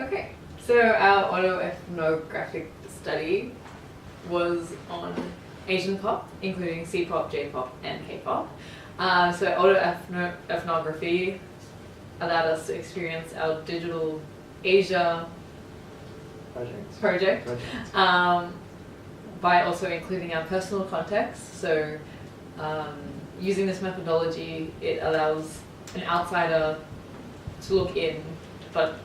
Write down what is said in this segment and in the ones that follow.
Okay, so our autoethnographic study was on Asian pop, including C-pop, J-pop, and K-pop. So autoethnography allowed us to experience our digital Asia project. By also including our personal context. So using this methodology, it allows an outsider to look in, but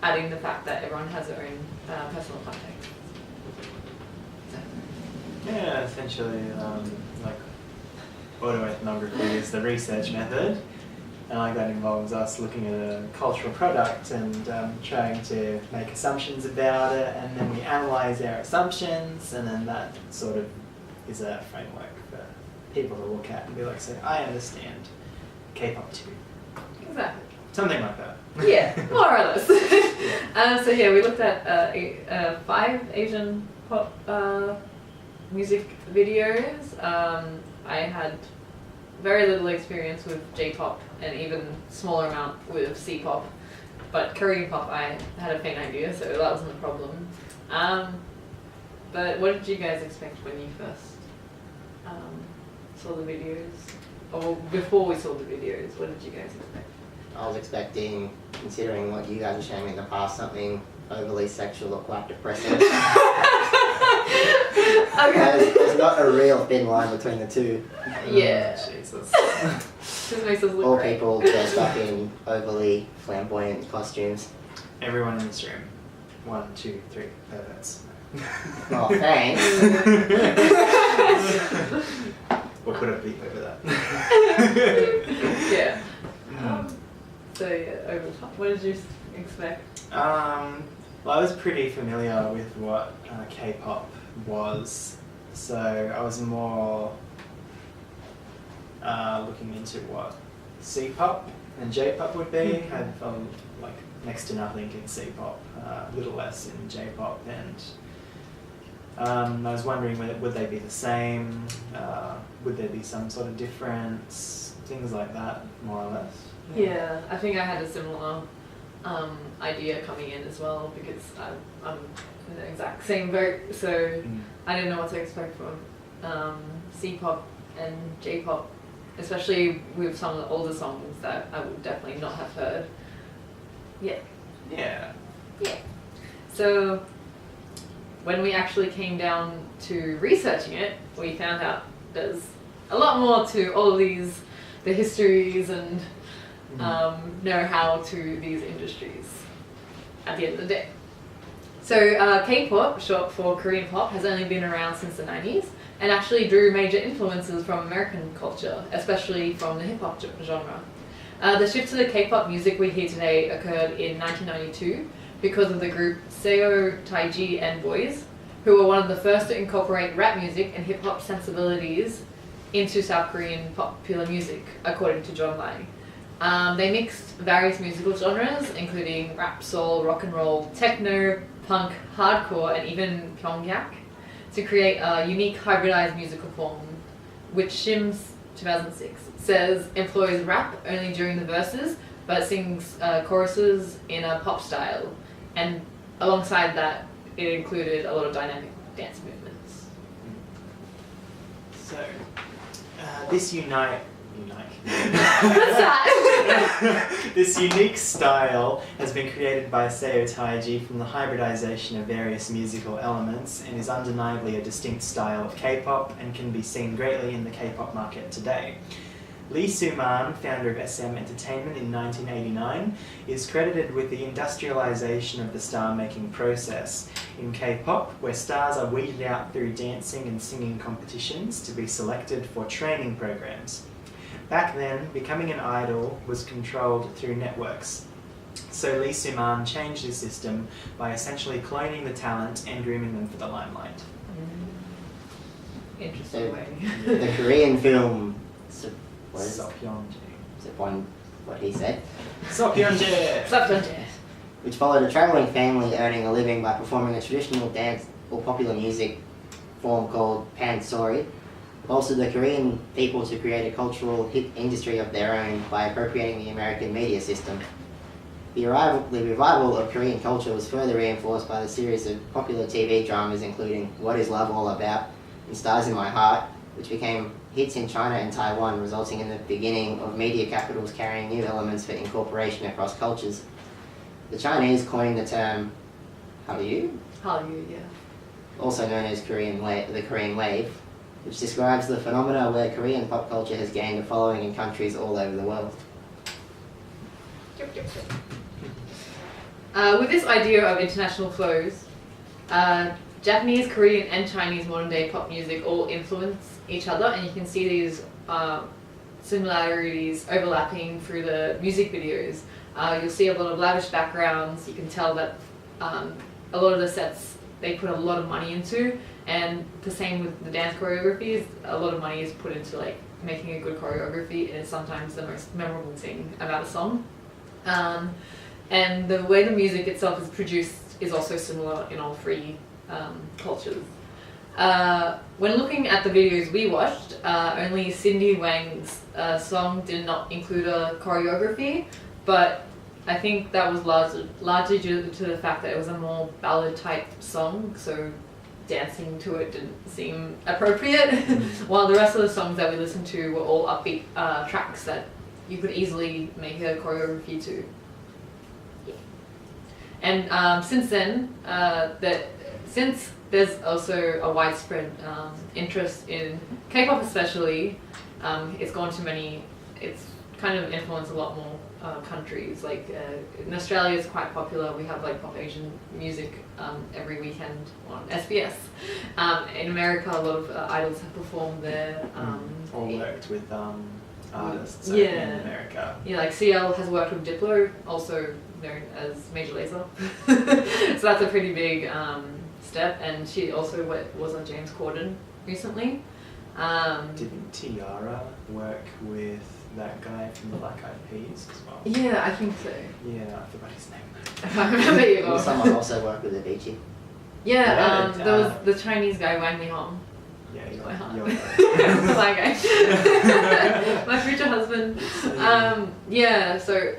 adding the fact that everyone has their own personal context. Yeah, essentially, like autoethnography is the research method, and like that involves us looking at a cultural product and trying to make assumptions about it, and then we analyse our assumptions, and then that sort of is a framework for people to look at and be like, so I understand K-pop too. Exactly. Something like that. Yeah, more or less. So yeah, we looked at 5 Asian pop music videos. I had very little experience with J-pop and even smaller amount with C-pop, but Korean pop I had a faint idea, so that wasn't a problem. But what did you guys expect when you first saw the videos? Or before we saw the videos, what did you guys expect? I was expecting, considering what you guys were showing me in the past, something overly sexual or quite depressing. Okay. There's not a real thin line between the two. Yeah. Oh, Jesus. Just makes us look All great. people dressed up in overly flamboyant costumes. Everyone in this room. 1, 2, 3 perverts. Oh, thanks. We'll put a beep over that. Yeah. So yeah, over the top. What did you expect? Well, I was pretty familiar with what K-pop was, so I was more looking into what C-pop and J-pop would be. I had like next to nothing in C-pop, little less in J-pop, and I was wondering would they be the same, would there be some sort of difference, things like that, more or less. Yeah, I think I had a similar idea coming in as well, because I'm in the exact same boat, so I didn't know what to expect from C-pop and J-pop, especially with some of the older songs that I would definitely not have heard. Yeah. Yeah. Yeah. So when we actually came down to researching it, we found out there's a lot more to all of these, the histories and know-how to these industries at the end of the day. So K-pop, short for Korean pop, has only been around since the 90s and actually drew major influences from American culture, especially from the hip-hop genre. The shift to the K-pop music we hear today occurred in 1992 because of the group Seo, Taiji and Boys, who were one of the first to incorporate rap music and hip-hop sensibilities into South Korean popular music, according to John Lai. They mixed various musical genres, including rap, soul, rock and roll, techno, punk, hardcore, and even Pyongyang, to create a unique hybridized musical form, which Shim's 2006 says employs rap only during the verses, but sings choruses in a pop style, and alongside that, it included a lot of dynamic dance movements. So, this What's that? This unique style has been created by Seo Taiji from the hybridization of various musical elements and is undeniably a distinct style of K-pop and can be seen greatly in the K-pop market today. Lee Soo-man, founder of SM Entertainment in 1989, is credited with the industrialization of the star-making process in K-pop, where stars are weeded out through dancing and singing competitions to be selected for training programs. Back then, becoming an idol was controlled through networks. So Lee Soo-man changed his system by essentially cloning the talent and grooming them for the limelight. Interesting way. The Korean film Seopyeonjae. what he said, Seopyeonjae! which followed a travelling family earning a living by performing a traditional dance or popular music form called pansori, bolstered the Korean people to create a cultural hit industry of their own by appropriating the American media system. The revival of Korean culture was further reinforced by the series of popular TV dramas including What Is Love All About and Stars in My Heart, which became hits in China and Taiwan, resulting in the beginning of media capitals carrying new elements for incorporation across cultures. The Chinese coined the term Hallyu, yeah. also known as the Korean Wave, which describes the phenomena where Korean pop culture has gained a following in countries all over the world. With this idea of international flows, Japanese, Korean, and Chinese modern day pop music all influence each other, and you can see these similarities overlapping through the music videos. You'll see a lot of lavish backgrounds. You can tell that a lot of the sets they put a lot of money into, and the same with the dance choreographies. A lot of money is put into like making a good choreography, and it's sometimes the most memorable thing about a song. And the way the music itself is produced is also similar in all three cultures. When looking at the videos we watched, only Cindy Wang's song did not include a choreography, but I think that was largely due to the fact that it was a more ballad type song, so dancing to it didn't seem appropriate, while the rest of the songs that we listened to were all upbeat tracks that you could easily make a choreography to. Yeah. And since then, since there's also a widespread interest in K-pop especially, it's kind of influenced a lot more countries. Like in Australia it's quite popular. We have like Pop Asian music every weekend on SBS. In America a lot of idols have performed there. Or worked with artists yeah. in America. Yeah, like CL has worked with Diplo, also known as Major Lazer. So that's a pretty big step, and she also was on James Corden recently. Didn't Tiara work with that guy from the Black Eyed Peas as well? Yeah, I think so. Yeah, I forgot his name. I can't remember either. Will someone also work with Avicii? Yeah, there was the Chinese guy Wang Lihong. Yeah, you're that guy. My future husband. Yeah, so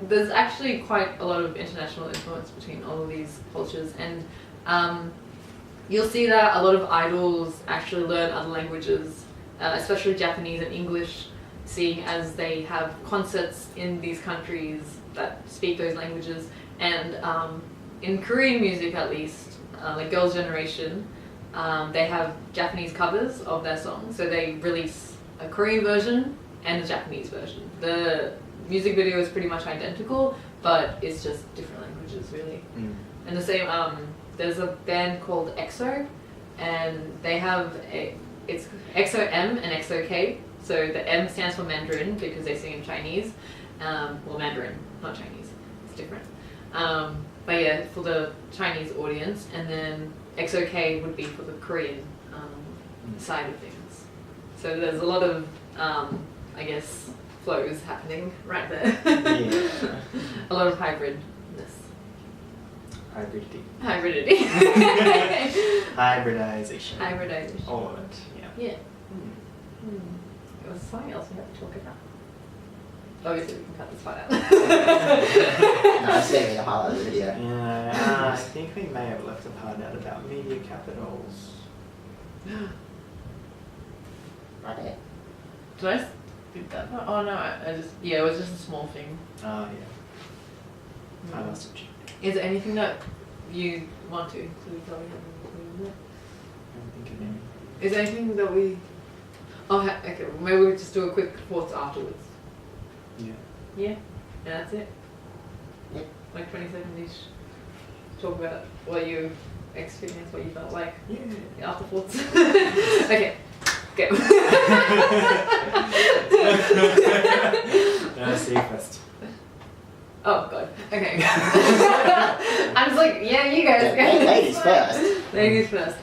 there's actually quite a lot of international influence between all of these cultures, and you'll see that a lot of idols actually learn other languages, especially Japanese and English, seeing as they have concerts in these countries that speak those languages. And in Korean music at least, like Girls' Generation, they have Japanese covers of their songs, so they release a Korean version and a Japanese version. The music video is pretty much identical, but it's just different languages really. And the same, there's a band called EXO, and they have it's EXO-M and EXO-K. So the M stands for Mandarin because they sing in Chinese. Well, Mandarin, not Chinese. It's different. But yeah, for the Chinese audience, and then EXO-K would be for the Korean side of things. So there's a lot of, I guess, flows happening right there. Yeah. A lot of hybridness. Hybridity. Hybridization. Hybridization. All of it, yeah. Yeah. There was something else we have to talk about. Obviously we can cut this part out. No, that's going to be the highlight of the video. Yeah, I think we may have left a part out about media capitals. Right there. Did I skip that part? Oh no, I just, yeah, it was just a small thing. Oh yeah. I must have checked. Is there anything that you want to include that we haven't included? I don't think of any. Is there anything that we... Oh, okay, maybe we'll just do a quick thoughts afterwards. Yeah. Yeah? And that's it? Yep. Like 20 seconds each. Talk about what you experienced, what you felt like. Yeah. After thoughts. Okay. Go. No, see you first. Oh god. Okay. I'm just like, yeah, you guys go. Ladies first. Ladies first.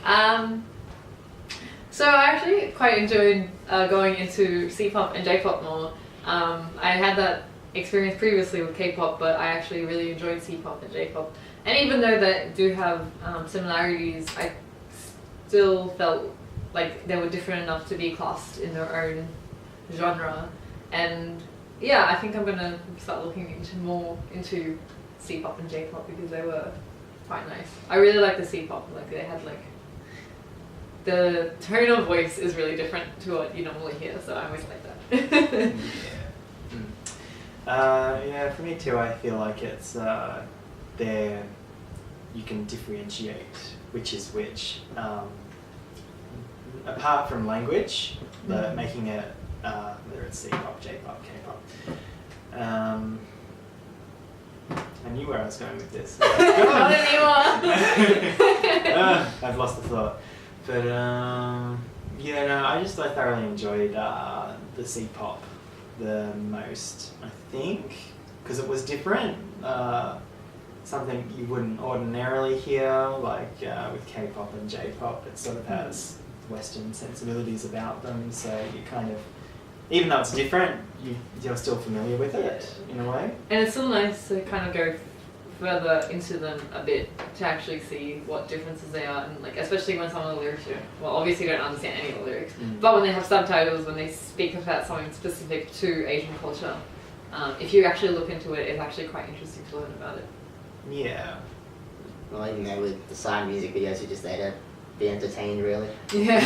So I actually quite enjoyed going into C-pop and J-pop more. I had that experience previously with K-pop, but I actually really enjoyed C-pop and J-pop. And even though they do have similarities, I still felt like they were different enough to be classed in their own genre. And yeah, I think I'm gonna start looking into C-pop and J-pop because they were quite nice. I really like the C-pop. Like they had like the tone of voice is really different to what you normally hear, so I always like that. Yeah, for me too. I feel like it's there. You can differentiate which is which. Apart from language, making it whether it's C-pop, J-pop, K-pop. I knew where I was going with this. Not anymore. I've lost the thought. But yeah, no, I thoroughly enjoyed the C-pop the most, I think, because it was different. Something you wouldn't ordinarily hear, like with K-pop and J-pop. It sort of has Western sensibilities about them, so you kind of, even though it's different, you're still familiar with it in a way. And it's still nice to kind of go further into them a bit to actually see what differences they are, and like especially when some of the lyrics obviously you don't understand any of the lyrics, but when they have subtitles, when they speak about something specific to Asian culture, if you actually look into it, it's actually quite interesting to learn about it. Yeah. Well, even though with the side music videos, you're just there to be entertained, really. Yeah,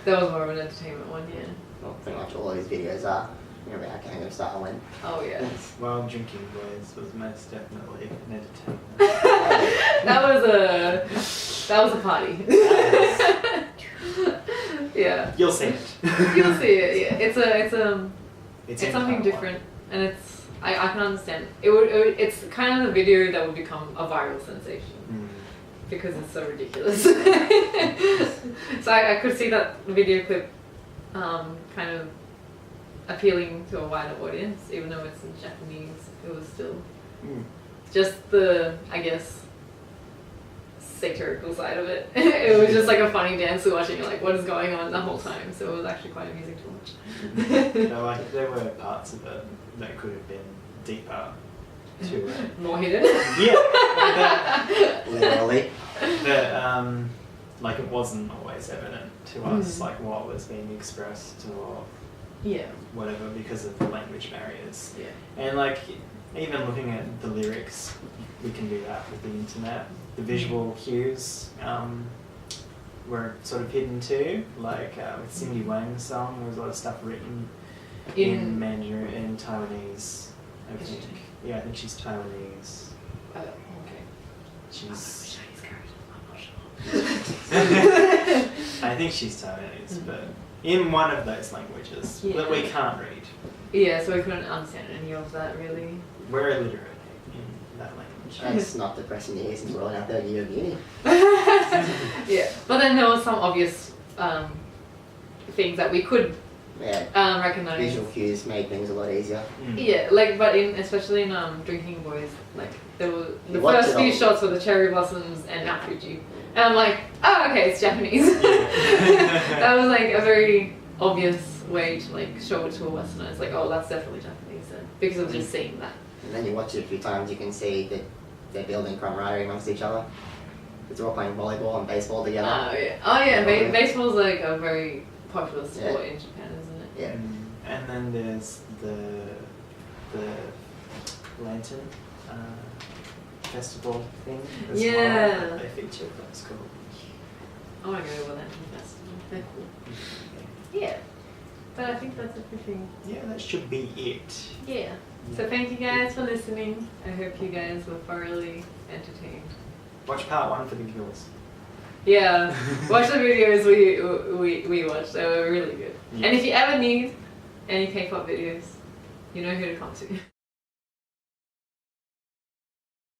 that was more of an entertainment one, yeah. Well, pretty much all of his videos are about Gangnam Style and... Oh yeah. Well, Drinking Boys was most definitely an entertainment. that was a party. Yeah. You'll see it. You'll see it. Yeah, it's something Taiwan. different, and I can understand. It's kind of the video that would become a viral sensation because it's so ridiculous. So I could see that video clip kind of appealing to a wider audience, even though it's in Japanese. It was still just the, I guess, satirical side of it. It was just like a funny dance to watching, like what is going on the whole time. So it was actually quite amusing to watch. No, like there were parts of it that could have been deeper to it. More hidden. Yeah. Literally. But like it wasn't always evident to us, like what was being expressed or whatever, because of the language barriers. Yeah. And like even looking at the lyrics, we can do that with the internet. The visual cues were sort of hidden too, like with Cindy Wang's song, there was a lot of stuff written in Mandarin, in Taiwanese, I think. Yeah, I think she's Taiwanese. Okay. She's Chinese character, I'm not sure. I think she's Taiwanese, but in one of those languages that we can't read. Yeah, so we couldn't understand any of that really. We're illiterate in that language. It's not depressing to hear since we're all out there at uni. Yeah, but then there was some obvious things that we could recognize. Visual cues made things a lot easier. Yeah, like but especially in Drinking Boys, like there were the You watch first it few all. shots were the cherry blossoms and Mount Fuji, and I'm like, oh okay, it's Japanese. That was like a very obvious way to like show it to a Westerner. It's like, oh, that's definitely Japanese then, because of just seeing that. And then you watch it a few times, you can see that they're building camaraderie amongst each other. Because they're all playing volleyball and baseball together. Oh yeah, baseball's like a very popular sport in Japan, isn't it? Yeah. And then there's the lantern festival thing as well that they featured. That's cool. I want to go to a lantern festival. They're cool. Yeah, but I think that's everything. Yeah, that should be it. Yeah. So thank you guys for listening. I hope you guys were thoroughly entertained. Watch part 1 for the giggles. Yeah, watch the videos we watched. They were really good. Yeah. And if you ever need any K-pop videos, you know who to come to.